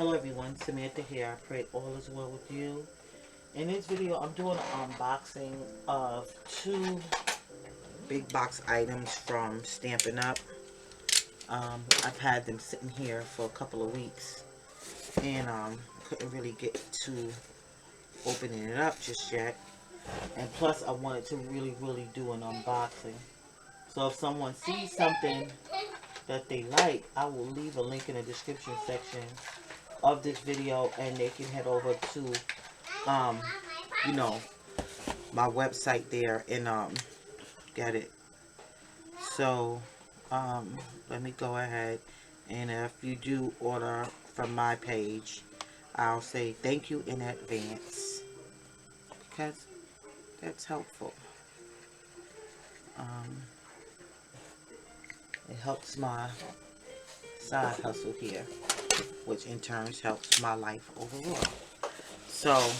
Hello everyone, Samantha here. I pray all is well with you. In this video, I'm doing an unboxing of two big box items from Stampin' Up. I've had them sitting here for a couple of weeks and couldn't really get to opening it up just yet. And plus, I wanted to really do an unboxing. So if someone sees something that they like, I will leave a link in the description section of this video and they can head over to you know, my website there and get it. So let me go ahead, and if you do order from my page, I'll say thank you in advance because that's helpful. It helps my side hustle here, which in turn helps my life overall. So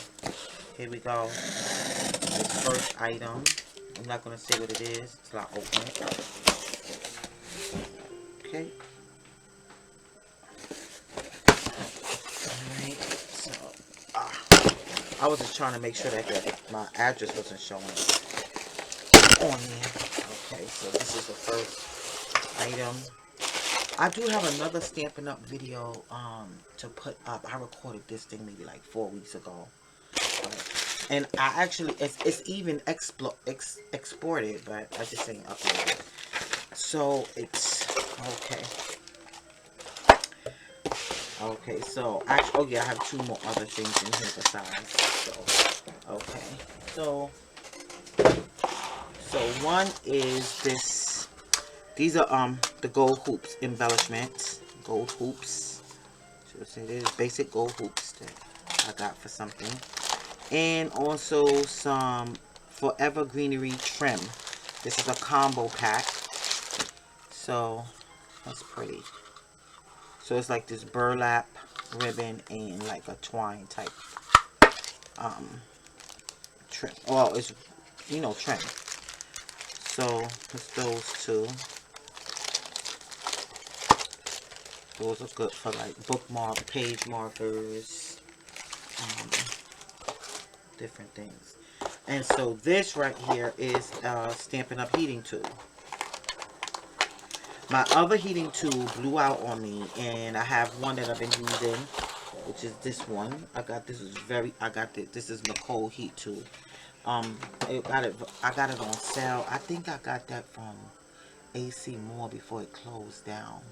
here we go. This first item, I'm not going to say what it is until I open it. Okay. Alright, so I was just trying to make sure that my address wasn't showing on there. Okay, so this is the first item. I do have another Stampin' Up video to put up. I recorded this thing maybe like 4 weeks ago. And I actually, it's even exported, but I just ain't uploaded. So it's, okay. Okay, so actually, oh yeah, I have two more other things in here besides. So, okay. So one is this. These are the gold hoops embellishments. Gold hoops. So it is basic gold hoops that I got for something. And also some Forever Greenery trim. This is a combo pack. So that's pretty. So it's like this burlap ribbon and like a twine type trim. Well, it's, you know, trim. So it's those two. Those are good for like bookmark, page markers, different things. And so this right here is Stampin' Up heating tool. My other heating tool blew out on me, and I have one that I've been using, which is this one. I got this is Nicole heat tool. I got it on sale. I think I got that from AC Moore before it closed down.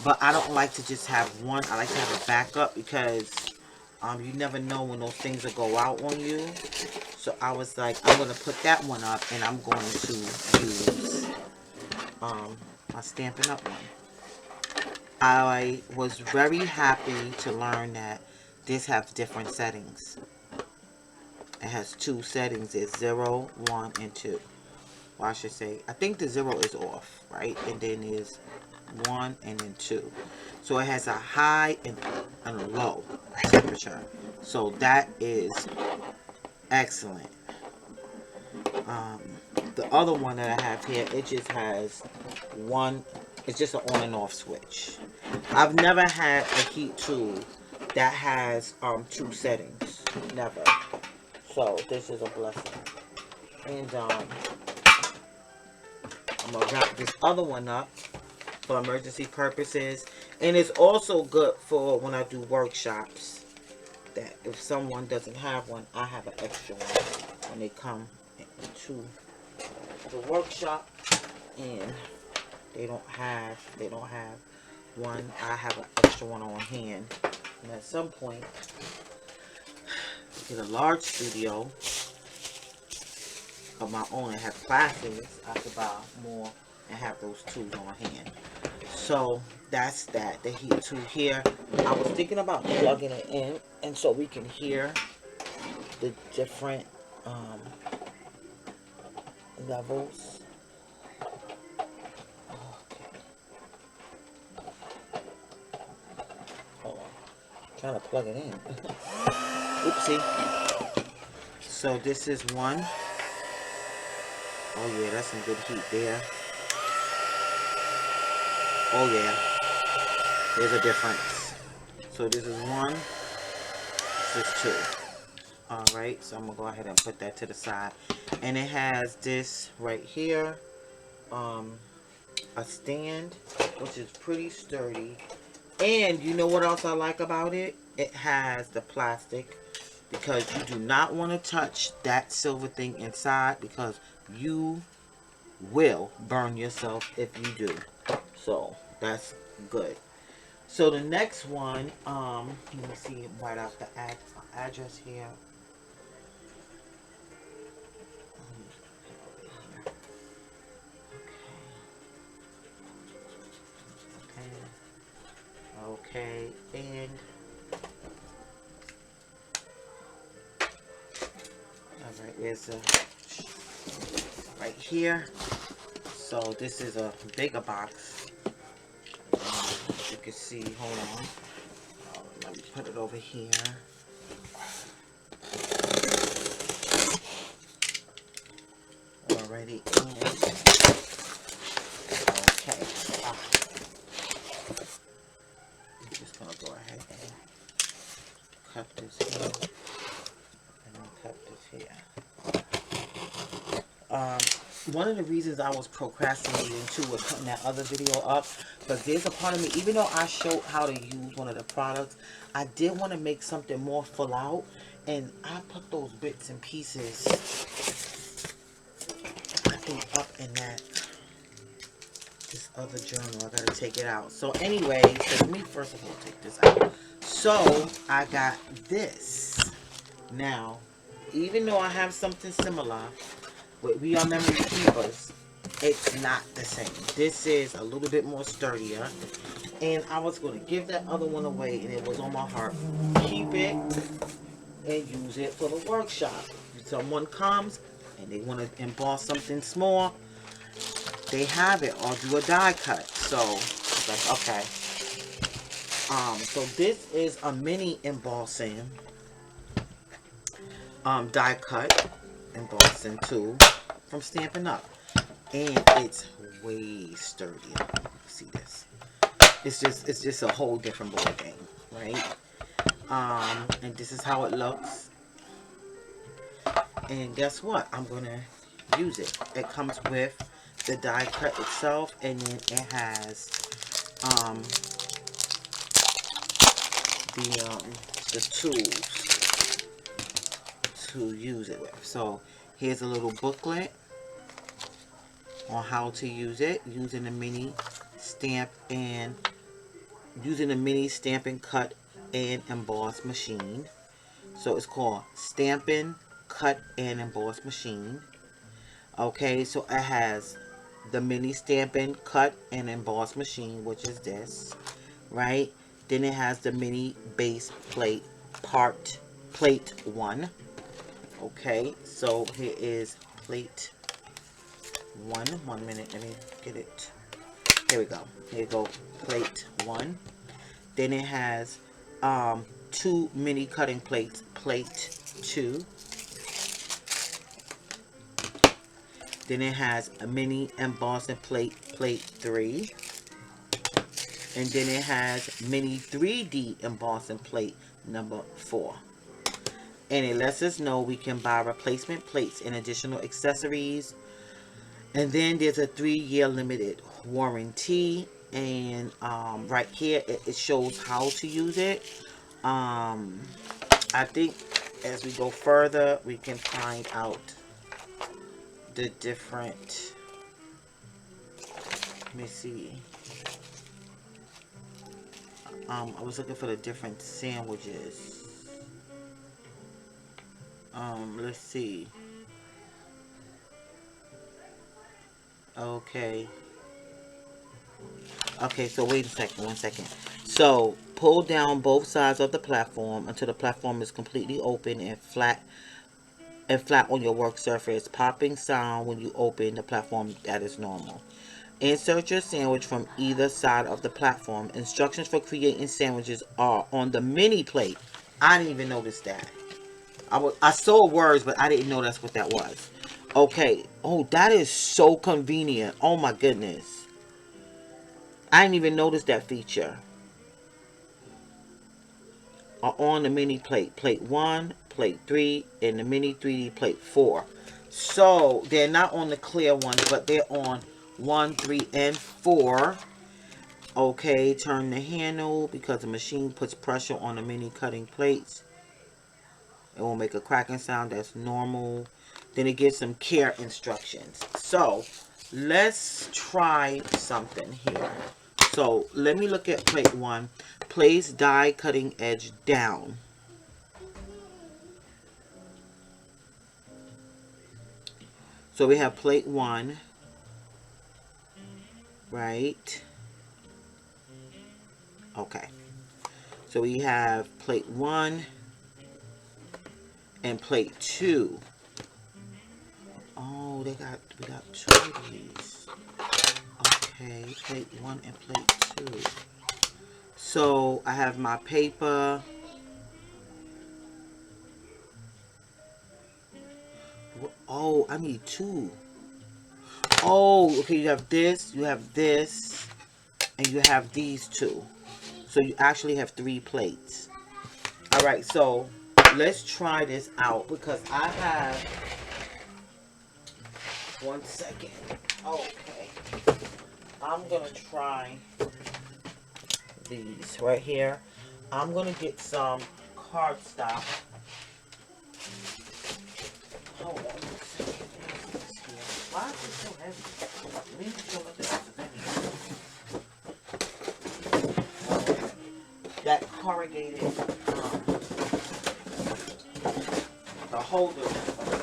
But I don't like to just have one. I like to have a backup because you never know when those things will go out on you. So I was like, I'm going to put that one up, and I'm going to use my Stampin' Up one. I was very happy to learn that this has different settings. It has two settings. It's 0, 1, and 2. Well, I should say, I think the 0 is off, right? And then there's 1 and then 2. So it has a high and a low temperature. So that is excellent. The other one that I have here, it just has one, it's just an on and off switch. I've never had a heat tool that has two settings. Never. So this is a blessing. And I'm gonna wrap this other one up for emergency purposes. And it's also good for when I do workshops, that if someone doesn't have one, I have an extra one when they come to the workshop and they don't have one. I have an extra one on hand, and at some point get a large studio of my own and have classes, I could buy more and have those tools on hand. So that's that. The heat tool here, I was thinking about plugging it in, and so we can hear the different levels. Okay. Hold on. I'm trying to plug it in. Oopsie. So this is one. Oh yeah, that's some good heat there. Oh yeah. There's a difference. So this is one, this is two. Alright, so I'm going to go ahead and put that to the side. And it has this right here, a stand, which is pretty sturdy. And you know what else I like about it? It has the plastic, because you do not want to touch that silver thing inside, because you will burn yourself if you do. So that's good. So the next one, let me see, write out the address here. Okay, and all right, there's a right here. So this is a bigger box. As you can see, hold on. Let me put it over here. Already in. Okay. I'm just gonna go ahead and cut this here, and then cut this here. One of the reasons I was procrastinating too with putting that other video up, because there's a part of me, even though I showed how to use one of the products, I did want to make something more full out, and I put those bits and pieces, I think, up in this other journal. I gotta take it out. So anyway, so let me first of all take this out. So I got this. Now, even though I have something similar, We Are Memory Keepers, it's not the same. This is a little bit more sturdier. And I was going to give that other one away, and it was on my heart. Keep it and use it for the workshop. If someone comes and they want to emboss something small, they have it, or do a die cut. So it's like, okay. So this is a mini embossing die cut embossing tool from Stampin' Up, and it's way sturdier. See this? It's just a whole different ball game, right? And this is how it looks. And guess what? I'm gonna use it. It comes with the die cut itself, and then it has the tools to use it with. So here's a little booklet on how to use it, using the mini stamp and cut and emboss machine. So it's called Stampin' Cut and Emboss Machine. Okay, so it has the mini Stampin' Cut and Emboss Machine, which is this, right? Then it has the mini base plate, plate 1. Okay, so here is plate 1. 1 minute, let me get it. Here we go. Here you go, plate 1. Then it has 2 mini cutting plates, plate 2. Then it has a mini embossing plate, plate 3. And then it has mini 3D embossing plate number 4. And it lets us know we can buy replacement plates and additional accessories. And then there's a 3-year limited warranty. And right here it shows how to use it. I think as we go further, we can find out the different, let me see. I was looking for the different sandwiches. Let's see. Okay, so wait a second, 1 second. So pull down both sides of the platform until the platform is completely open and flat on your work surface. Popping sound when you open the platform, that is normal. Insert your sandwich from either side of the platform. Instructions for creating sandwiches are on the mini plate. I didn't even notice that. I saw words, but I didn't know that's what that was. Okay. Oh, that is so convenient. Oh my goodness. I didn't even notice that feature. are on the mini plate. Plate 1, plate 3, and the mini 3D plate 4. So they're not on the clear ones, but they're on 1, 3, and 4. Okay, turn the handle because the machine puts pressure on the mini cutting plates. It will make a cracking sound. That's normal. Then it gives some care instructions. So let's try something here. So let me look at plate 1. Place die cutting edge down. So we have plate 1, right? Okay. So we have plate 1 and plate 2. Oh, we got 2 of these. Okay, plate 1 and plate 2. So I have my paper. Oh, I need 2. Oh, okay, you have this, and you have these 2. So you actually have 3 plates. Alright, so let's try this out because I have 1 second. Okay. I'm gonna try these right here. I'm gonna get some cardstock. Hold on. Why is it so heavy? Let me show what this is anyway. That corrugated, the holder is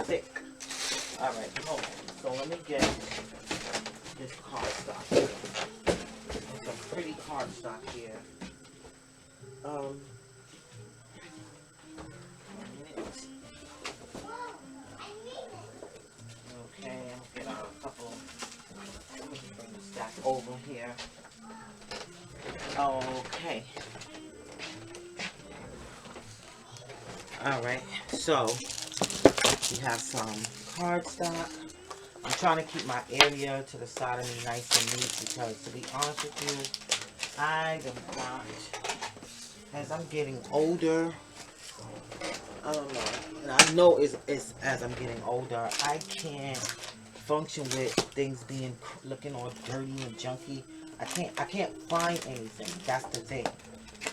thick. Alright, hold on. So let me get this cardstock. There's some pretty cardstock here. Okay, I'm gonna get out a couple. Let me just bring the stack over here. Okay. Alright, so we have some cardstock. I'm trying to keep my area to the side of me nice and neat because, to be honest with you, I do not, as I'm getting older, I don't know, and I know it's as I'm getting older, I can't function with things being looking all dirty and junky. I can't find anything. That's the thing.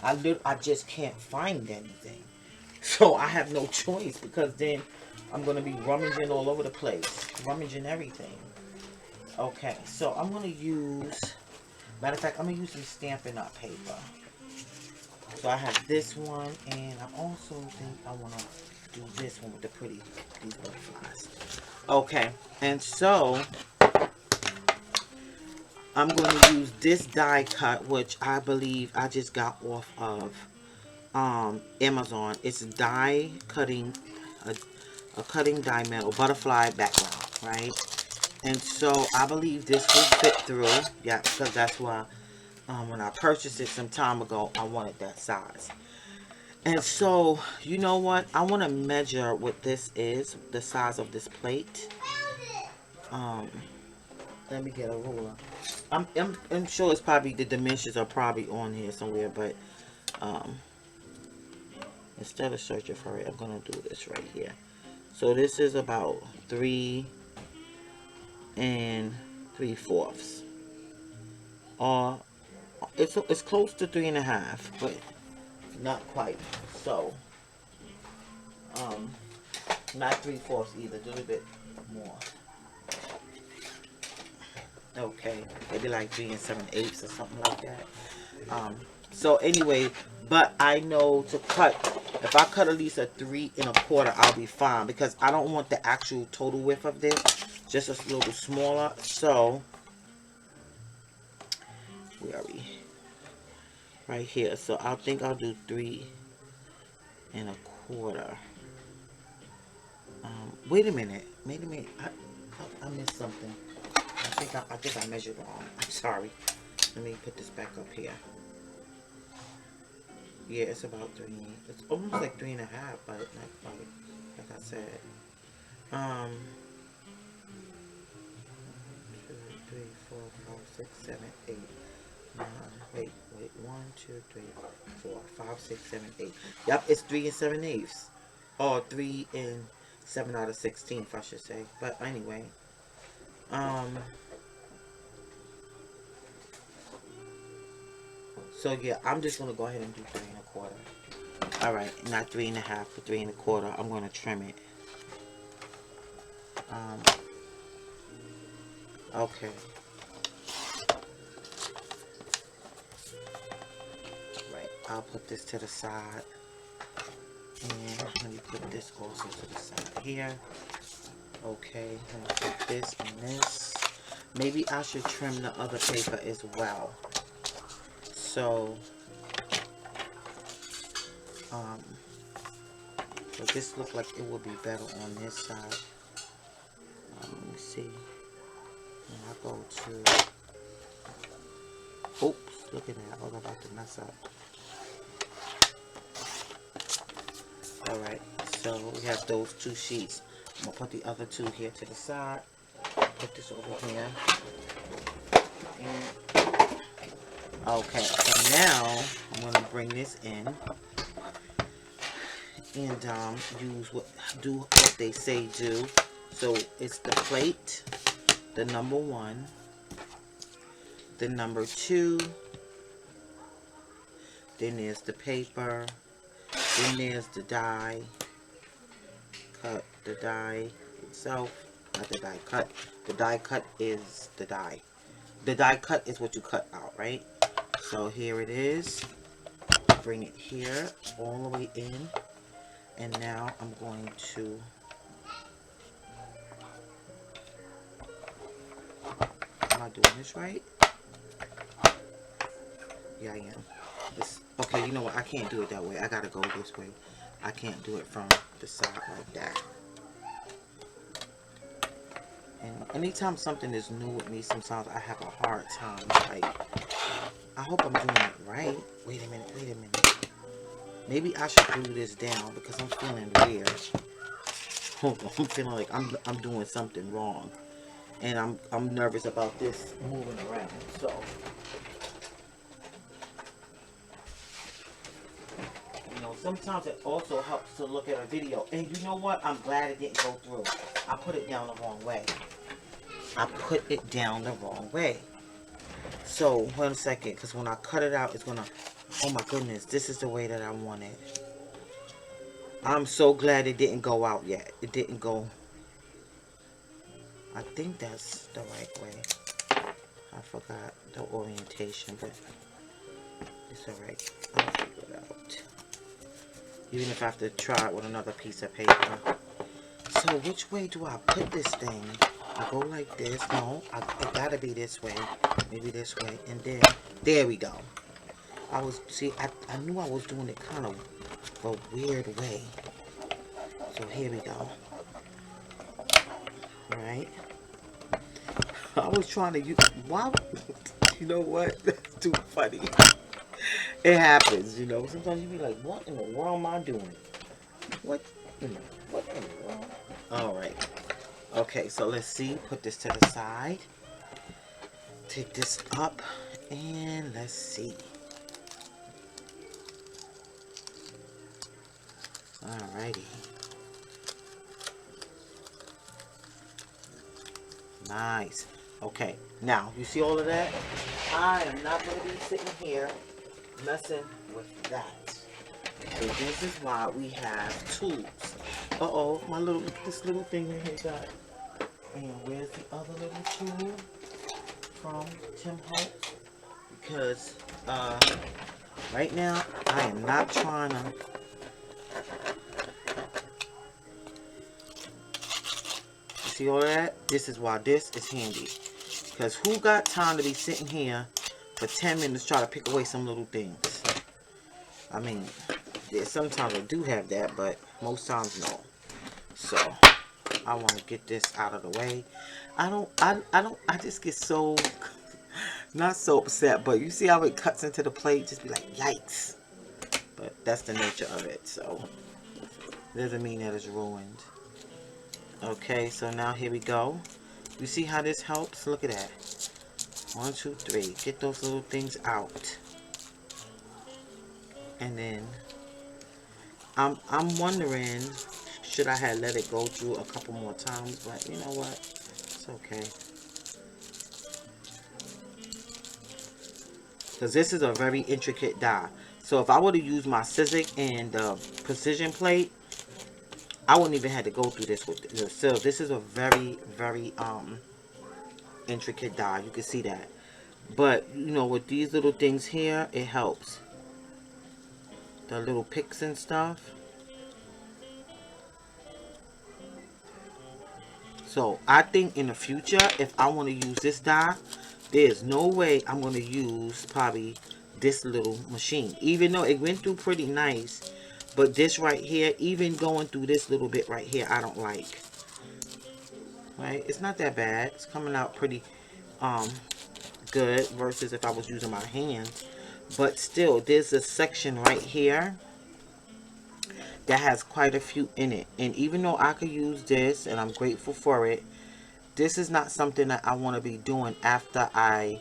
I just can't find anything. So I have no choice because then I'm going to be rummaging all over the place. Rummaging everything. Okay, so I'm going to use, matter of fact, I'm going to use some Stampin' Up paper. So I have this one, and I also think I want to do this one with the pretty, these butterflies. Okay, and so I'm going to use this die cut, which I believe I just got off of Amazon. It's die cutting, a cutting die metal butterfly background, right? And so I believe this will fit through. Yeah, because that's why when I purchased it some time ago, I wanted that size. And so, you know what? I want to measure what this is, the size of this plate. Let me get a ruler. I'm sure it's probably, the dimensions are probably on here somewhere, but instead of searching for it, I'm going to do this right here. So this is about 3 3/4. It's close to 3.5, but not quite. So, not 3/4 either, a little bit more. Okay, maybe like 3 7/8 or something like that. So anyway, but I know to cut, if I cut at least a 3 1/4, I'll be fine because I don't want the actual total width of this, just a little smaller. So where are we? Right here. So I think I'll do 3 1/4. Wait a minute. I missed something. I think I measured wrong. I'm sorry. Let me put this back up here. Yeah, it's about 3. It's almost like 3.5, but not quite. Like I said. 1, 2, 3, 4, 5, 6, 7, 8. Wait, 1, 2, 3, 4, 5, 6, 7, 8. Yep, it's 3 and 7/8. Or 3 and 7 out of 16, I should say. But anyway, so yeah, I'm just gonna go ahead and do 3 1/4. All right, not 3 1/2, but 3 1/4. I'm gonna trim it. Okay. Right, I'll put this to the side. And let me put this also to the side here. Okay, let me put this and this. Maybe I should trim the other paper as well. So, so this look like it would be better on this side. Let me see. When I go to, oops, look at that. I was about to mess up. Alright, so we have those 2 sheets. I'm going to put the other 2 here to the side. Put this over here. And, okay, so now I'm going to bring this in. And do what they say do. So it's the plate, the number 1, the number 2, then there's the paper, then there's the die cut, the die itself, not the die cut. The die cut is the die. The die cut is what you cut out, right? So here it is. Bring it here, all the way in. And now I'm going to, am I doing this right? Yeah, I am. Okay, you know what? I can't do it that way. I gotta go this way. I can't do it from the side like that. And anytime something is new with me, sometimes I have a hard time. Like, I hope I'm doing it right. Wait a minute, wait a minute. Maybe I should glue this down because I'm feeling weird. Hold on, I'm feeling like I'm doing something wrong. And I'm nervous about this moving around. So sometimes it also helps to look at a video. And you know what? I'm glad it didn't go through. I put it down the wrong way. I put it down the wrong way. So, wait a second, because when I cut it out, it's going to, oh my goodness, this is the way that I want it. I'm so glad it didn't go out yet. It didn't go, I think that's the right way. I forgot the orientation, but it's alright. I'll figure it out. Even if I have to try it with another piece of paper. So which way do I put this thing? I go like this. No, it gotta be this way. Maybe this way. And then, there we go. I knew I was doing it kind of a weird way. So here we go. Alright. I was trying to use, why? You know what? That's too funny. It happens, you know. Sometimes you be like, what in the world am I doing? What in the world? Alright. Okay, so let's see. Put this to the side. Take this up. And let's see. Alrighty. Nice. Okay. Now, you see all of that? I am not going to be sitting here messing with that. So this is why we have tools. Uh-oh, this little thing right here got. And where's the other little tool from Tim Holtz? Because right now I am not trying to. You see all that? This is why this is handy. Because who got time to be sitting here for 10 minutes trying to pick away some little things? I mean, yeah, sometimes I do have that, but most times no. So I want to get this out of the way. I just get so, not so upset, but you see how it cuts into the plate, just be like, yikes. But that's the nature of it, so it doesn't mean that it's ruined. Okay, so now here we go. You see how this helps? Look at that. 1, 2, 3. Get those little things out. And then I'm wondering, should I have let it go through a couple more times, but you know what? It's okay. Because this is a very intricate die. So if I would have used my scissors and the precision plate, I wouldn't even have to go through this with the silk. This is a very, very intricate die. You can see that. But, you know, with these little things here, it helps. The little picks and stuff. So, I think in the future, if I want to use this die, there's no way I'm going to use probably this little machine. Even though it went through pretty nice. But this right here, even going through this little bit right here, I don't like. Right? It's not that bad. It's coming out pretty good versus if I was using my hands. But still, there's a section right here that has quite a few in it. And even though I could use this, and I'm grateful for it, this is not something that I want to be doing after I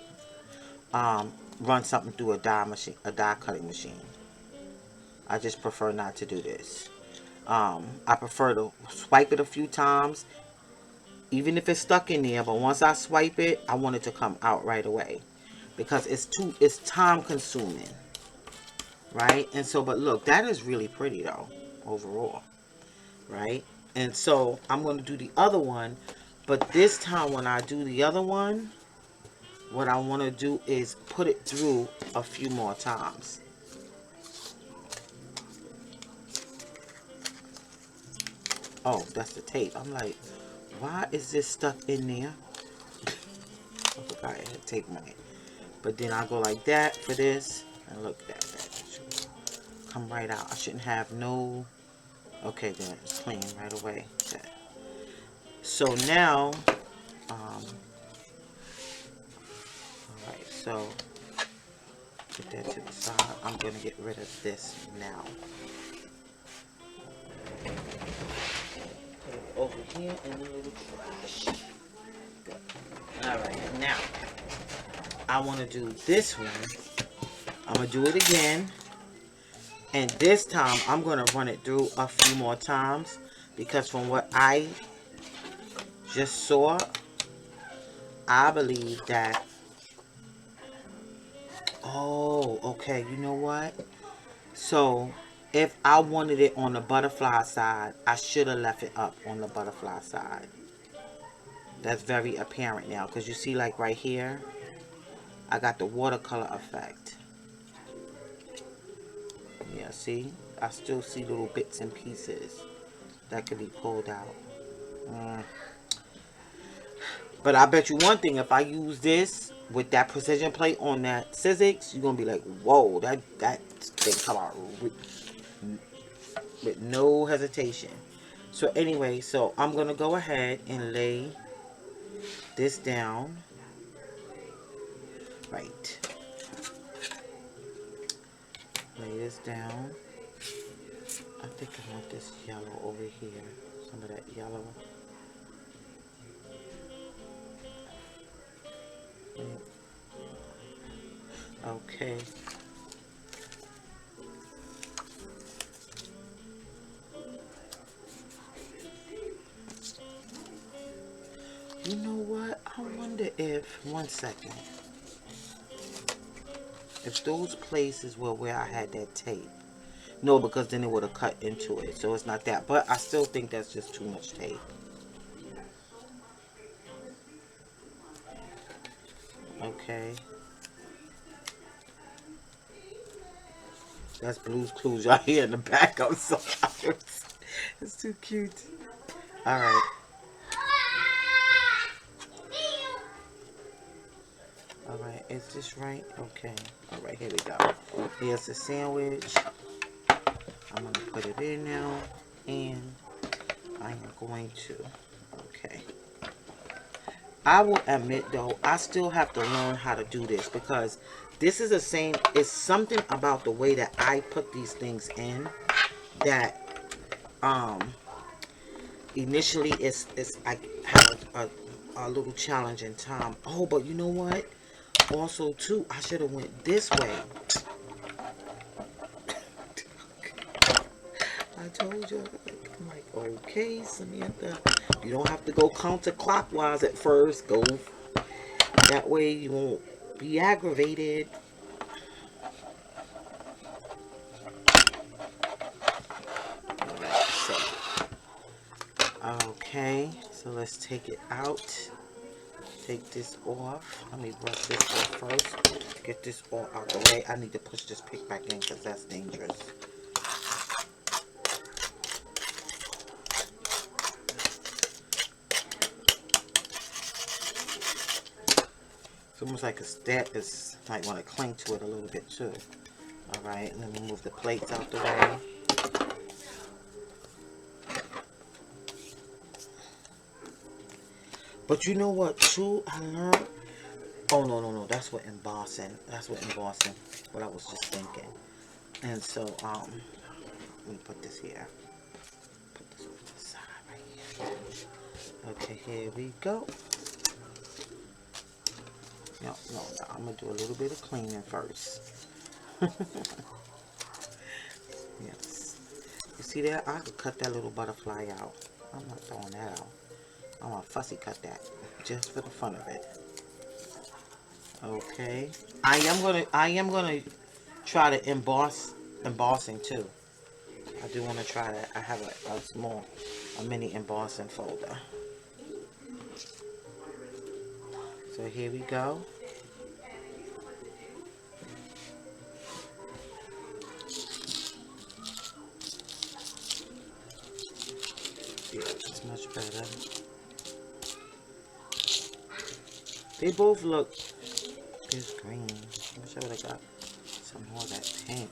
run something through a die machine, a die cutting machine. I just prefer not to do this. I prefer to swipe it a few times, even if it's stuck in there. But once I swipe it, I want it to come out right away, because it's time consuming, right? And so, but look, that is really pretty though, overall, right? And so I'm going to do the other one, but this time when I do the other one, what I want to do is put it through a few more times. Oh, that's the tape. I'm like, why is this stuck in there? I forgot it had tape on it. But then I go like that for this. And look at that. Come right out. I shouldn't have no... Okay, then it's clean right away. Okay. So now... Alright, so... Put that to the side. I'm going to get rid of this now. Over here in the little trash. Good. Alright, now I want to do this one. I'm going to do it again. And this time I'm going to run it through a few more times, because from what I just saw, I believe that... Oh, okay. You know what? So... if I wanted it on the butterfly side, I should have left it up on the butterfly side. That's very apparent now, because you see, like right here, I got the watercolor effect. Yeah, see? I still see little bits and pieces that could be pulled out. But I bet you one thing, if I use this with that precision plate on that scissors, you're going to be like, whoa, that thing come out with no hesitation. So anyway, so I'm going to go ahead and lay this down. Right. Lay this down. I think I want this yellow over here. Some of that yellow. Okay. You know what? I wonder if, one second, if those places were where I had that tape. No, because then it would have cut into it. So it's not that. But I still think that's just too much tape. Okay. That's Blue's Clues y'all hear in the back. I'm so sorry. It's too cute. Alright. Alright, is this right? Okay. Alright, here we go. Here's the sandwich. I'm going to put it in now. And I am going to... Okay. I will admit, though, I still have to learn how to do this, because this is the same... It's something about the way that I put these things in that... Initially, it's I have a little challenging time. Oh, but you know what? Also too, I should have went this way. I told you. I'm like, okay, Samantha, you don't have to go counterclockwise at first. Go that way, you won't be aggravated. Alright, so okay, so let's take it out. Take this off. Let me brush this off first. Get this all out the way. I need to push this pick back in because that's dangerous. It's almost like a step. It's might want to cling to it a little bit too. Alright, let me move the plates out the way. But you know what too, I learned? Oh, no. That's what embossing. What I was just thinking. And so, let me put this here. Put this on the side right here. Okay, here we go. No. I'm going to do a little bit of cleaning first. Yes. You see that? I could cut that little butterfly out. I'm not throwing that out. I'm going to fussy cut that. Just for the fun of it. Okay. I am gonna try to embossing too. I do want to try that. I have a mini embossing folder. So here we go. Yeah, it's much better. They both look. It's green. I wish I would have got some more of that pink.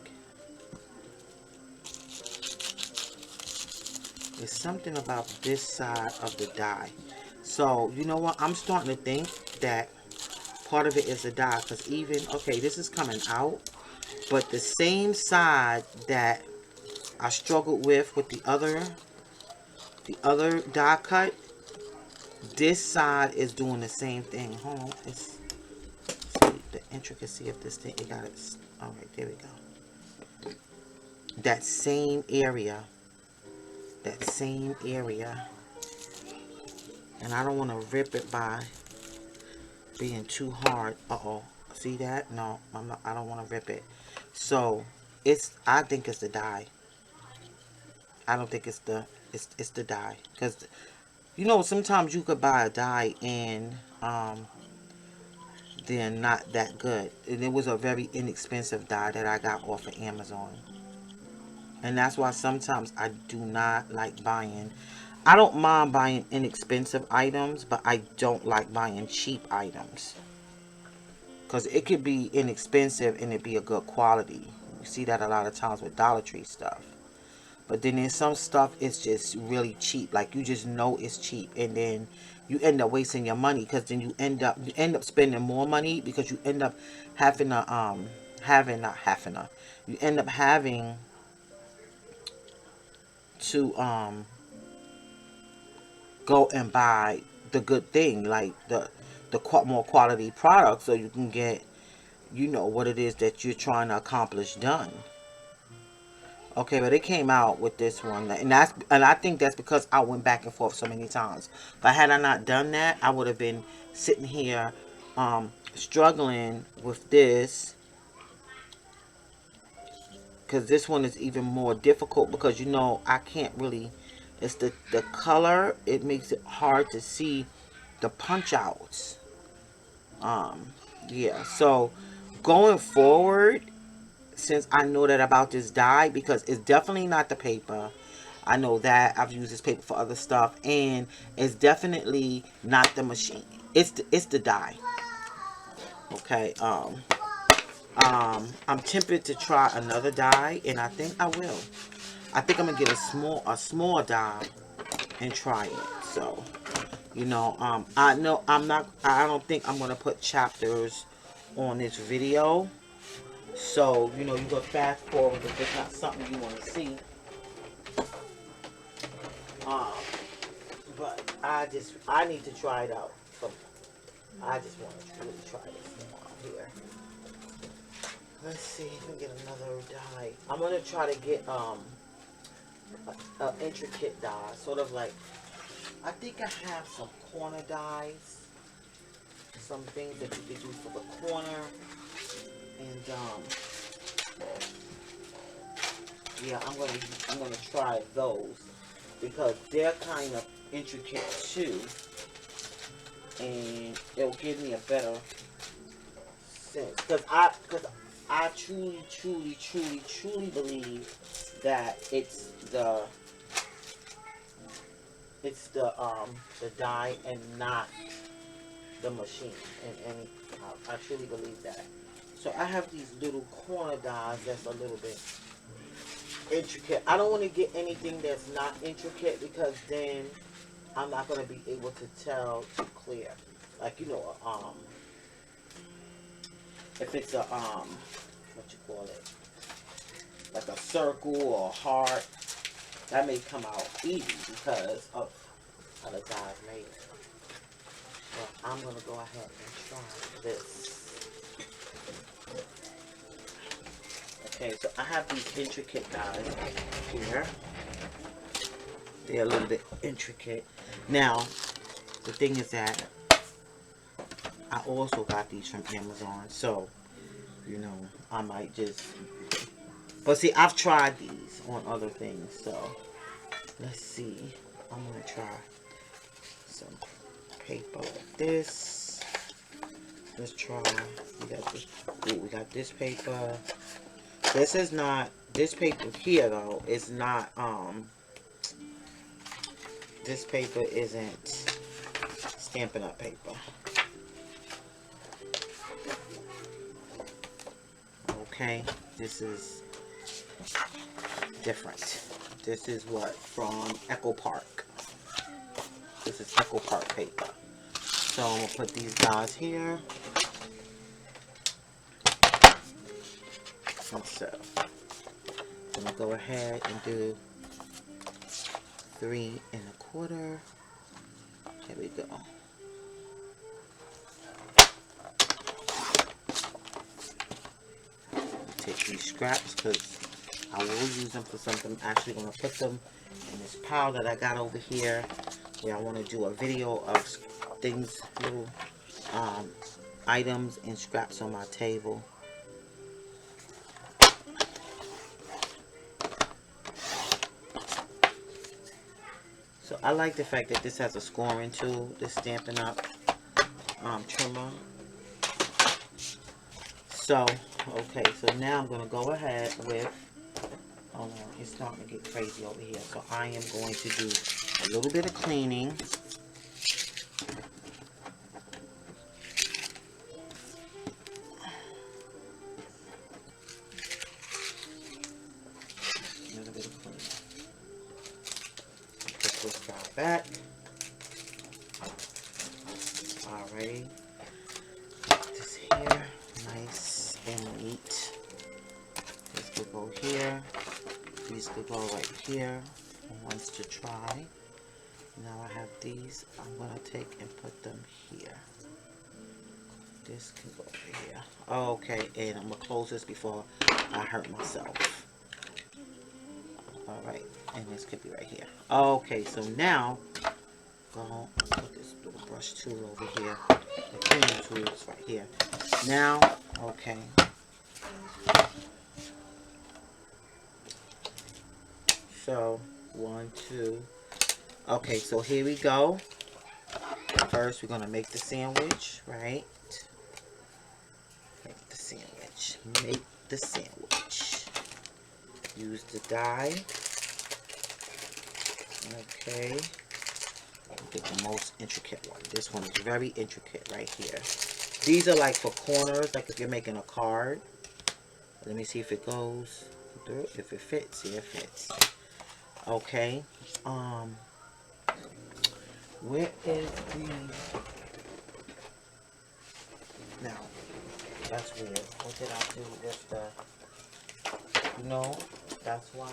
There's something about this side of the die. So, you know what? I'm starting to think that part of it is the die. Because even, okay, this is coming out. But the same side that I struggled with the other die cut, this side is doing the same thing. Hold on. It's, see the intricacy of this thing. It got it. Alright, there we go. That same area. And I don't want to rip it by being too hard. Uh-oh. See that? No, I'm not, I don't want to rip it. So, I think it's the die. I don't think it's the die. Because, you know, sometimes you could buy a die and they're not that good. And it was a very inexpensive die that I got off of Amazon. And that's why sometimes I do not like buying. I don't mind buying inexpensive items, but I don't like buying cheap items. Because it could be inexpensive and it be a good quality. You see that a lot of times with Dollar Tree stuff. But then there's some stuff it's just really cheap. Like you just know it's cheap. And then you end up wasting your money. Because then you end up spending more money. Because you end up having you end up having to go and buy the good thing, like the more quality product, so you can get, you know, what it is that you're trying to accomplish done. Okay, but it came out with this one, and I think that's because I went back and forth so many times. But had I not done that, I would have been sitting here struggling with this, because this one is even more difficult because, you know, I can't really, it's the color, it makes it hard to see the punch outs. Yeah, so going forward, since I know that about this die, because it's definitely not the paper, I know that I've used this paper for other stuff, and it's definitely not the machine, it's the die. Okay, I'm tempted to try another die, and I think I will. I think I'm gonna get a small die and try it. So, you know, I don't think I'm gonna put chapters on this video. So, you know, you go fast forward if it's not something you want to see. But I need to try it out. So I just want to really try this thing off. here. Let's see, let me get another die. I'm gonna try to get an intricate die, sort of like, I think I have some corner dies, some things that you can do for the corner, and yeah, I'm gonna try those because they're kind of intricate too, and it'll give me a better sense because I truly believe that it's the die and not the machine, and I truly believe that. So I have these little corner dies that's a little bit intricate. I don't want to get anything that's not intricate because then I'm not going to be able to tell too clear. Like, you know, if it's a what you call it, like a circle or a heart, that may come out easy because of how the guy's made it. But I'm going to go ahead and try this. Okay, so I have these intricate dies here. They're a little bit intricate. Now, the thing is that I also got these from Amazon, so, you know, I might just... But see, I've tried these on other things, so let's see. I'm going to try some paper like this. Let's try. We got this paper. This is not, this paper here though is not, this paper isn't Stampin' Up paper. Okay, this is different. This is what, from Echo Park. This is Echo Park paper. So I'm going to put these guys here. And so I'm going to go ahead and do 3 1/4. There we go. Take these scraps because I will use them for something. I'm actually going to put them in this pile that I got over here where I want to do a video of things, little items and scraps on my table. So I like the fact that this has a scoring tool, this Stampin' Up trimmer. So, okay, so now I'm going to go ahead with, oh no, it's starting to get crazy over here. So I am going to do a little bit of cleaning. Back. Alrighty. This here, nice and neat. This could go here. These could go right here. Ones to try. Now I have these. I'm gonna take and put them here. This can go over here. Okay, and I'm gonna close this before I hurt myself. Alright, and this could be right here. Okay, so now, go put this little brush tool over here. The cleaning tool is right here. Now, okay. So, 1, 2. Okay, so here we go. First, we're going to make the sandwich, right? Make the sandwich. Make the sandwich. Use the die. Okay. Get the most intricate one. This one is very intricate right here. These are like for corners, like if you're making a card. Let me see if it goes through. If it fits, yeah, it fits. Okay. Where is the... Now, that's weird. What did I do with the... You know, that's why...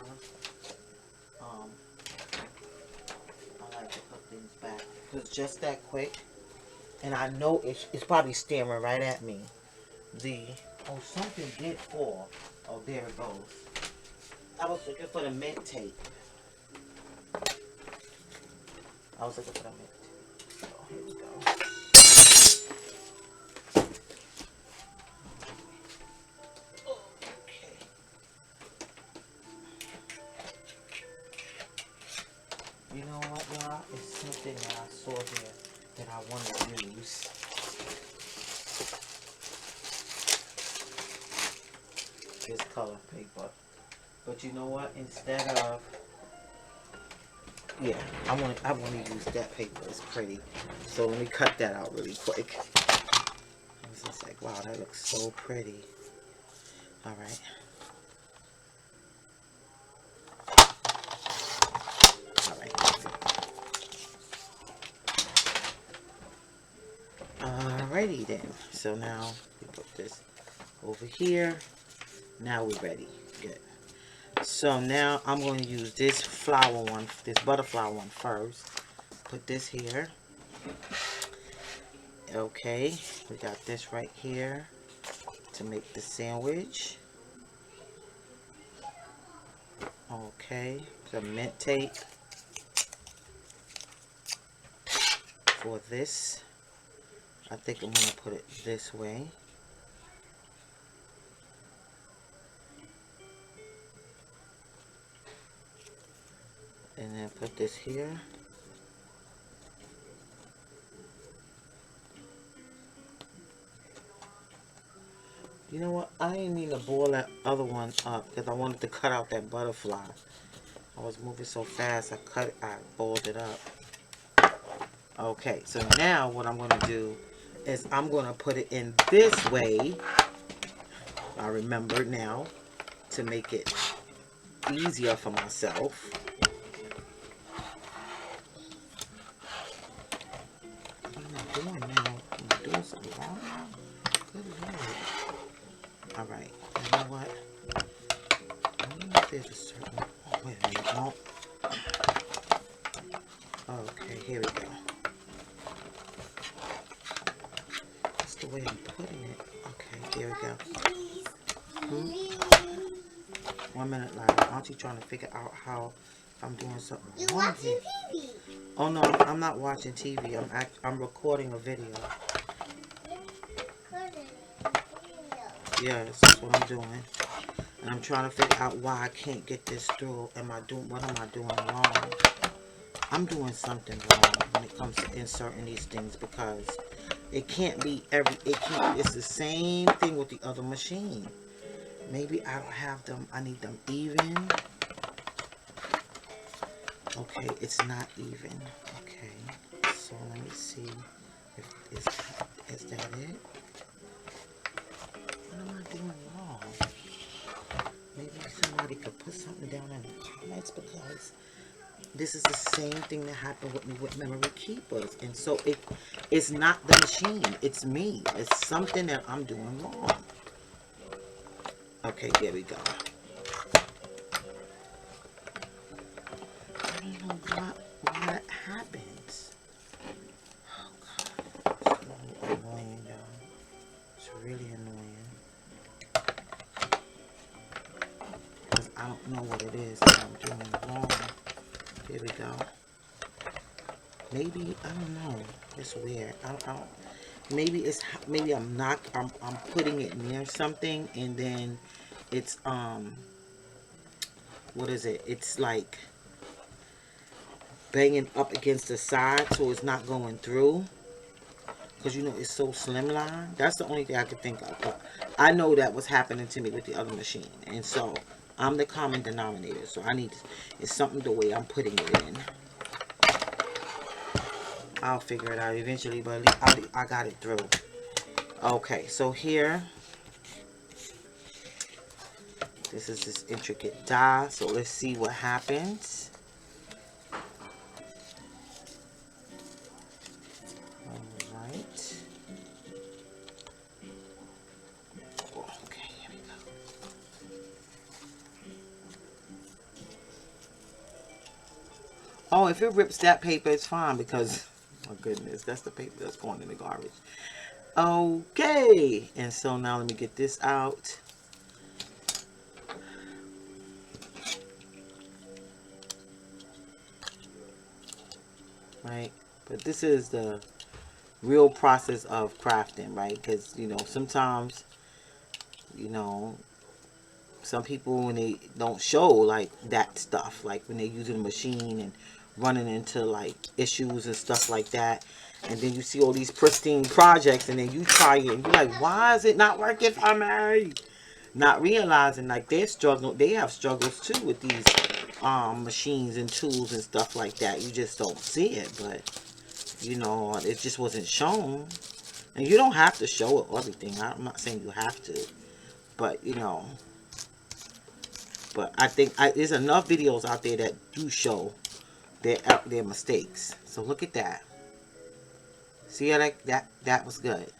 I like to put things back. Because just that quick. And I know it's probably staring right at me. the, oh, something did fall. Oh, there it goes. I was looking for the mint tape. I was looking for the mint tape. Oh, here we go. Okay. You know what, y'all? It's something that I saw here that I want to use. This color paper. But you know what? Instead of, yeah, I want to use that paper. It's pretty. So let me cut that out really quick. I was just like, wow, that looks so pretty. All right. All right. Alrighty then. So now we put this over here. Now we're ready. Good. So now I'm going to use this flower one, this butterfly one first. Put this here. Okay, we got this right here to make the sandwich. Okay, some mint tape for this. I think I'm going to put it this way. And then put this here. You know what? I didn't mean to boil that other one up because I wanted to cut out that butterfly. I was moving so fast, I boiled it up. Okay, so now what I'm going to do is I'm going to put it in this way. I remember now to make it easier for myself. What am I doing now? Am I doing something wrong? Good Lord. Alright, you know what? I don't know if there's a certain... Oh, wait a minute. No. Okay, here we go. That's the way I'm putting it. Okay, here we go. 1 minute later. Aren't you trying to figure out how I'm doing something wrong? You're watching TV. Oh no, I'm not watching TV. I'm recording a video. Yes, that's what I'm doing. And I'm trying to figure out why I can't get this through. What am I doing wrong? I'm doing something wrong when it comes to inserting these things because it can't be it's the same thing with the other machine. Maybe I don't have them, I need them even. Okay, it's not even. Okay, so let me see if is that it? What am I doing wrong? Maybe somebody could put something down in the comments because this is the same thing that happened with me with memory keepers. And so it's not the machine, it's me. It's something that I'm doing wrong. Okay, there we go. I don't know why that happens. Oh God, it's so annoying, y'all. It's really annoying. Because I don't know what it is that I'm doing wrong. There we go. Maybe, I don't know. It's weird. I don't maybe I'm putting it near something and then it's what is it? It's like banging up against the side so it's not going through. Because you know it's so slimline. That's the only thing I could think of. But I know that was happening to me with the other machine. And so I'm the common denominator. So it's something the way I'm putting it in. I'll figure it out eventually, but at least I got it through. Okay, so here, this is this intricate die. So let's see what happens. All right. Okay, here we go. Oh, if it rips that paper, it's fine because, oh my goodness, that's the paper that's going in the garbage. Okay, and so now let me get this out. Right, but this is the real process of crafting, right? Because, you know, sometimes, you know, some people, when they don't show like that stuff, like when they're using a machine and running into like issues and stuff like that, and then you see all these pristine projects and then you try it and you're like, why is it not working for me? Not realizing like they're struggling, they have struggles too with these machines and tools and stuff like that. You just don't see it, but you know, it just wasn't shown. And you don't have to show it everything. I'm not saying you have to, but you know, but I think there's enough videos out there that do show their mistakes. So look at that. See how that was good.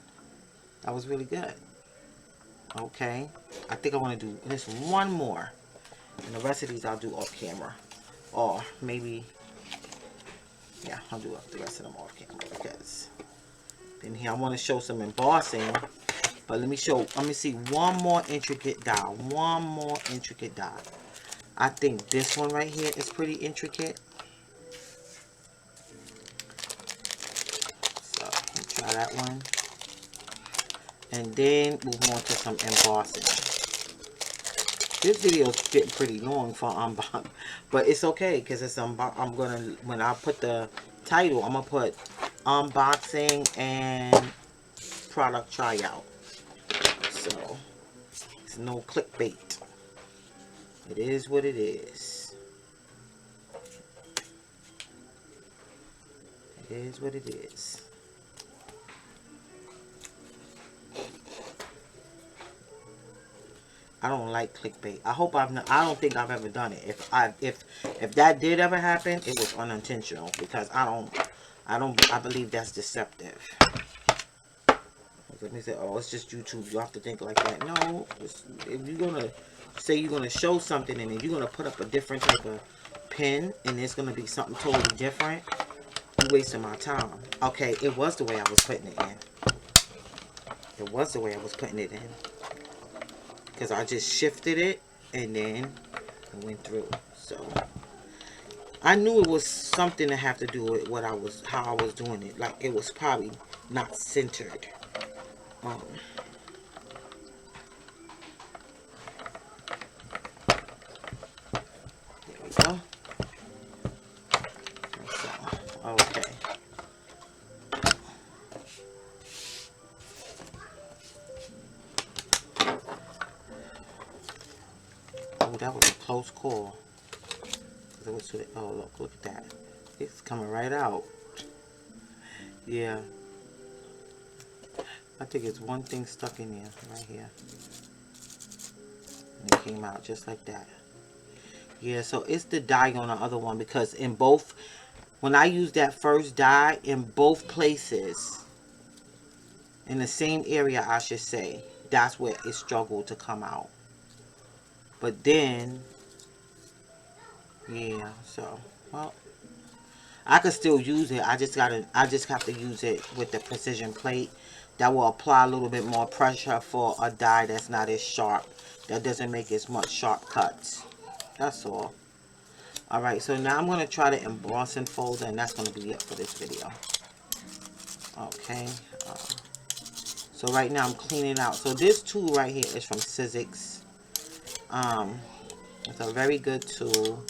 That was really good. Okay, I think I want to do just one more, and the rest of these I'll do off camera, or maybe, yeah, I'll do the rest of them off camera because then here I want to show some embossing. But let me see one more intricate die. One more intricate die. I think this one right here is pretty intricate. So let's try that one. And then move on to some embossing. This video is getting pretty long for unbox, but it's okay because it's I'm gonna, when I put the title, I'm gonna put unboxing and product tryout. So it's no clickbait. It is what it is. It is what it is. I don't like clickbait. I hope I've not, I don't think I've ever done it. If that did ever happen, it was unintentional because I believe that's deceptive. Let me say, oh, it's just YouTube. You have to think like that. No, if you're gonna say you're gonna show something and then you're gonna put up a different type of pin and it's gonna be something totally different, you're wasting my time. Okay, it was the way I was putting it in. It was the way I was putting it in. Because I just shifted it and then it went through. So I knew it was something to have to do with how I was doing it. Like it was probably not centered. There we go. So, okay. Oh, that was a close call. Oh, look at that. It's coming right out. Yeah. I think it's one thing stuck in there, right here. And it came out just like that. Yeah, so it's the dye on the other one because in both, when I used that first dye, in both places, in the same area I should say, that's where it struggled to come out. But then, yeah, so, well, I could still use it. I just have to use it with the precision plate. That will apply a little bit more pressure for a die that's not as sharp. That doesn't make as much sharp cuts. That's all. Alright, so now I'm going to try the embossing folder, and that's going to be it for this video. Okay. So right now I'm cleaning out. So this tool right here is from Sizzix. It's a very good tool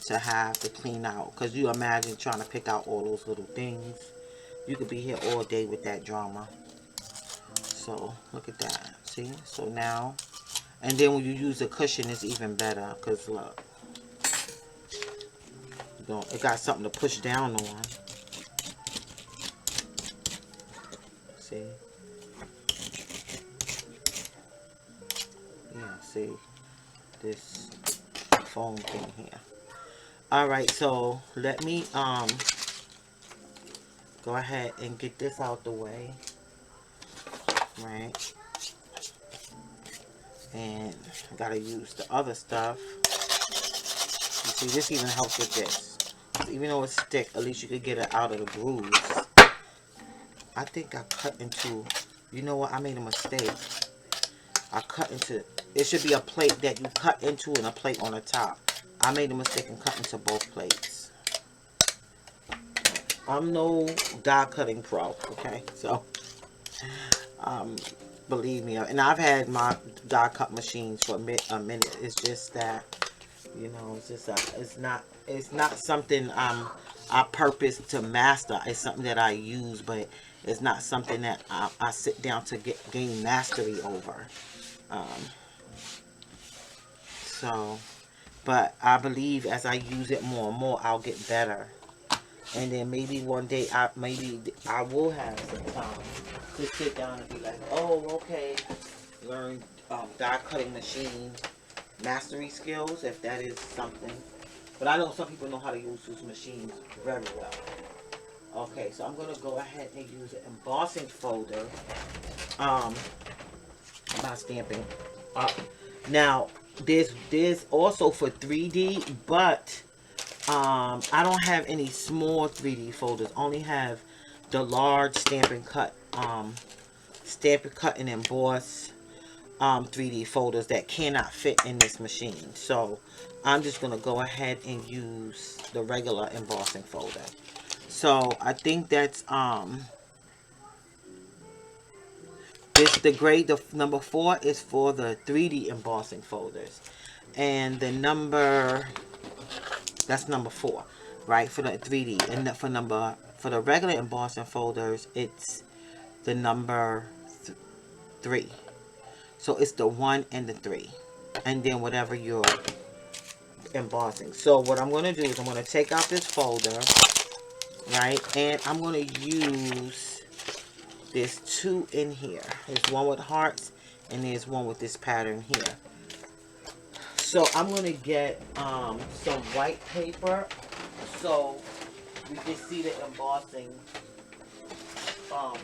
to have to clean out. Because you imagine trying to pick out all those little things. You could be here all day with that drama. So look at that. See? So now, and then when you use a cushion, it's even better. Because look, it got something to push down on. See? Yeah, see? This foam thing here. Alright, so let me go ahead and get this out the way. Right? And I gotta use the other stuff. You see, this even helps with this. Even though it's thick, at least you could get it out of the grooves. I think I cut into You know what? I made a mistake. I cut into, it should be a plate that you cut into and a plate on the top. I made a mistake and cut into both plates. I'm no die cutting pro, okay? So, believe me. And I've had my die cut machines for a minute. It's just that, you know, it's just it's not something I purpose to master. It's something that I use, but it's not something that I sit down to gain mastery over. So, but I believe as I use it more and more, I'll get better. And then maybe one day, maybe I will have some time to sit down and be like, oh, okay, learn die cutting machine mastery skills, if that is something. But I know some people know how to use those machines very well. Okay, so I'm going to go ahead and use an embossing folder by Stampin' Up. Now, there's also for 3D, but I don't have any small 3D folders. Only have the large Stampin' Cut and emboss 3D folders that cannot fit in this machine. So I'm just going to go ahead and use the regular embossing folder. So I think that's the grade, the number 4 is for the 3D embossing folders, and the number, that's number 4, right, for the 3D. And for the regular embossing folders, it's the number 3. So it's the 1 and the 3, and then whatever you're embossing. So what I'm going to do is I'm going to take out this folder, right, and I'm going to use, there's 2 in here. There's one with hearts and there's one with this pattern here. So I'm going to get some white paper so we can see the embossing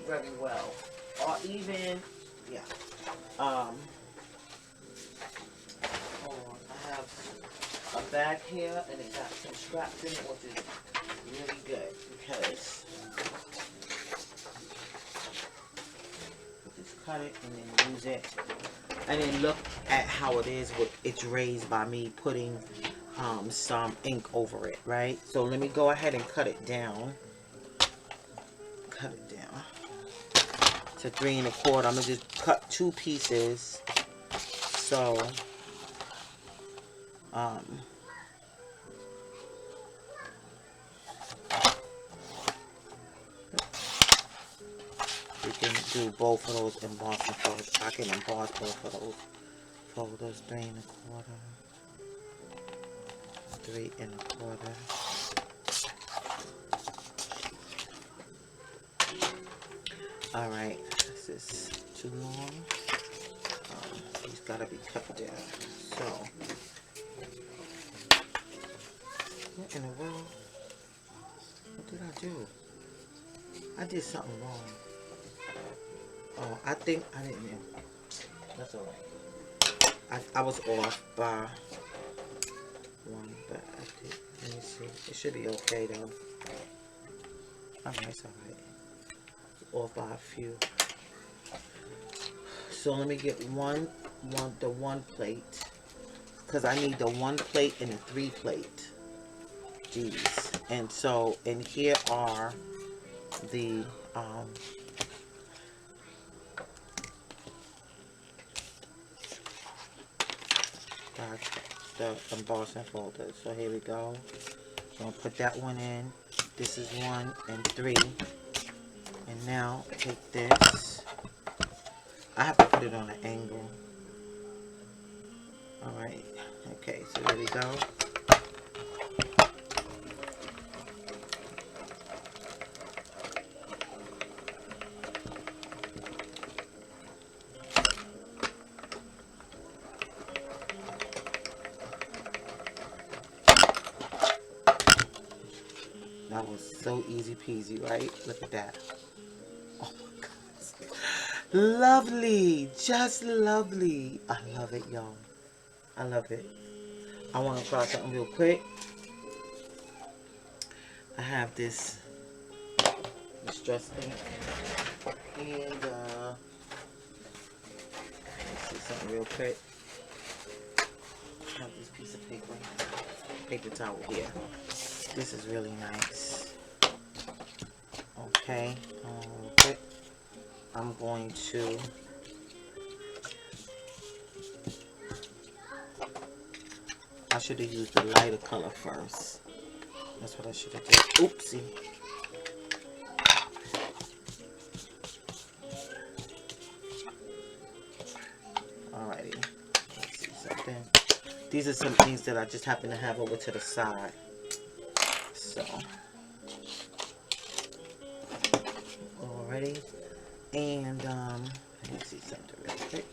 very well. Or even, yeah. Hold on, I have a bag here and it got some scraps in it, which is really good because just cut it and then use it, and then look at how it is with it's raised by me putting some ink over it, right? So let me go ahead and cut it down. Cut it down to 3 1/4. I'm gonna just cut 2 pieces. So we can do both of those embossing folders. I can emboss both of those folders. 3 1/4. 3 1/4. Alright, this is too long. These gotta be cut down. So, what in the world? What did I do? I did something wrong. Oh, I think I didn't. That's alright. I was off by 1, but I did. Let me see. It should be okay though. Alright, it's alright. Off by a few. So let me get the one plate, because I need the 1 plate and the 3 plate. These. And so, and here are the embossing folders. So here we go. So I'm gonna put that one in. This is 1 and 3. And now take this. I have to put it on an angle. Alright. Okay, so there we go. That was so easy peasy, right? Look at that. Oh my goodness. Lovely. Just lovely. I love it, y'all. I love it. I want to try something real quick. I have this distress ink. And something real quick. I have this piece of paper towel here. This is really nice. Okay, real quick. I'm going to I should have used the lighter color first. That's what I should have did. Oopsie. Alrighty. Let's see something. These are some things that I just happen to have over to the side. So. Alrighty. And, let me see something real quick.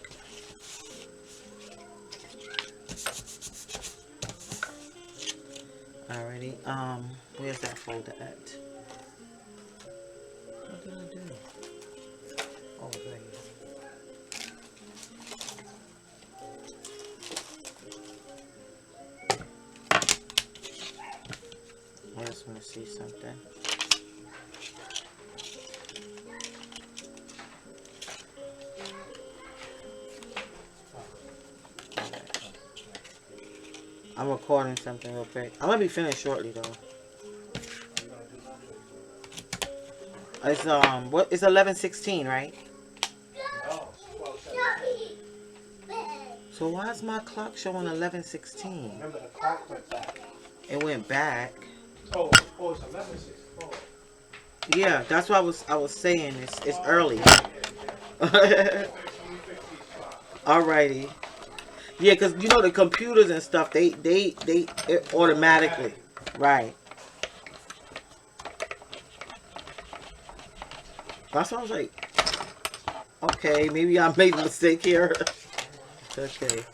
Alrighty. Where's that folder at? What did I do? Oh, right here. I just want to see something. I'm recording something real quick. I'm gonna be finished shortly though. It's what? It's 11:16, right? No, it's 12:17. So why is my clock showing 11:16? Remember the clock went back. It went back. Oh, it's 11:64. Yeah, that's what I was saying. It's early. Alrighty. Yeah, cause you know the computers and stuff, they it automatically, right? That's why I was like, okay, maybe I made a mistake here. Okay,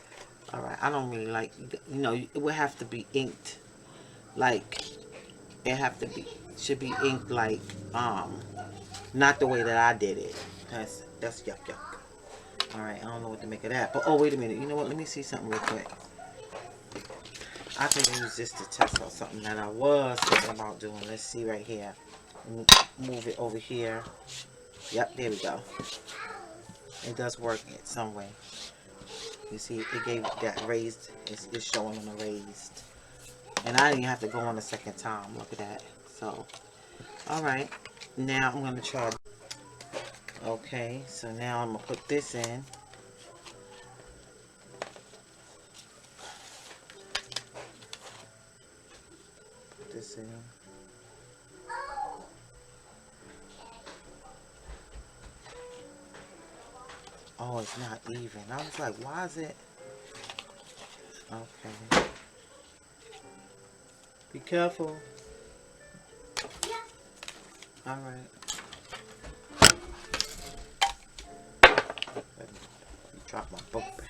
all right. I don't really like, you know, it would have to be inked, like should be inked like not the way that I did it. That's yuck yuck. All right, I don't know what to make of that. But oh, wait a minute. You know what? Let me see something real quick. I can use this to test out something that I was thinking about doing. Let's see right here. Move it over here. Yep, there we go. It does work in some way. You see, it gave that raised. It's showing on the raised. And I didn't have to go on a second time. Look at that. So, all right. Now I'm going to try. Okay, so now I'm going to put this in. Put this in. Oh, it's not even. I was like, why is it? Okay. Be careful. All right. Drop my book bag.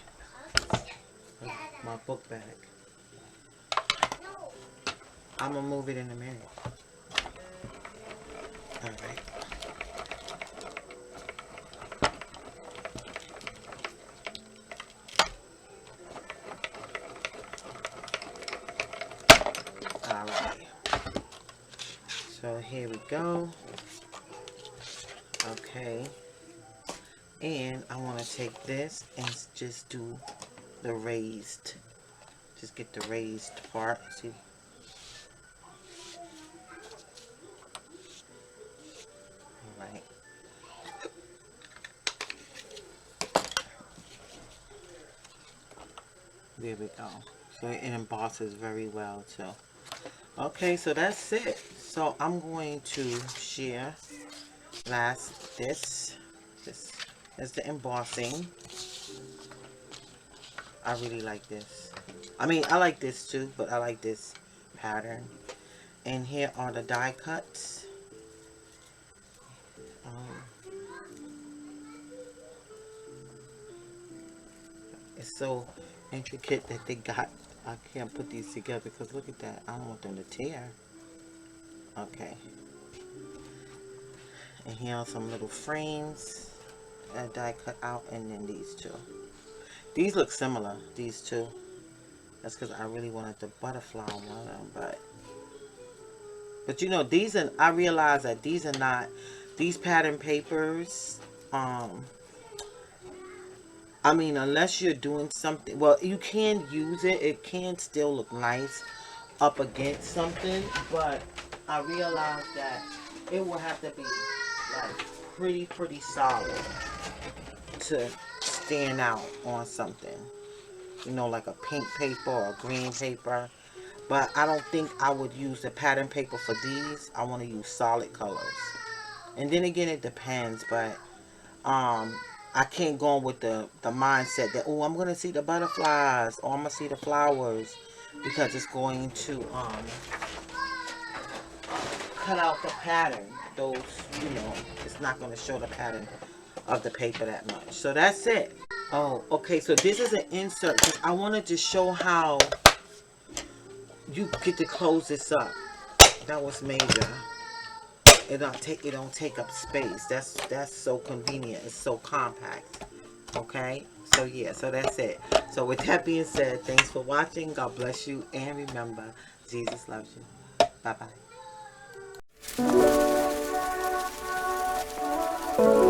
My book bag. I'm gonna move it in a minute. All right. All right. So here we go. Okay. And I want to take this and just do the raised. Just get the raised part. See? Alright. There we go. So it embosses very well too. Okay, so that's it. So I'm going to share last this is the embossing. I really like this. I mean, I like this too, but I like this pattern. And here are the die cuts. It's so intricate that they got, I can't put these together because look at that. I don't want them to tear. Okay. And here are some little frames that die cut out, and then these two. These look similar, these two. That's because I really wanted the butterfly on one of them, but you know, these are, I realize that these are not, these pattern papers, I mean, unless you're doing something, well, you can use it. It can still look nice up against something, but I realized that it will have to be like pretty solid to stand out on something. You know, like a pink paper or a green paper. But I don't think I would use the pattern paper for these. I want to use solid colors. And then again, it depends, but I can't go on with the mindset that, oh, I'm going to see the butterflies or I'm going to see the flowers, because it's going to cut out the pattern. Those, you know, it's not going to show the pattern of the paper that much. So that's it. Oh, okay, so this is an insert because I wanted to show how you get to close this up. That was major. It don't take up space. That's so convenient. It's so compact. Okay, so yeah, so that's it. So with that being said, thanks for watching. God bless you, and remember, Jesus loves you. Bye bye.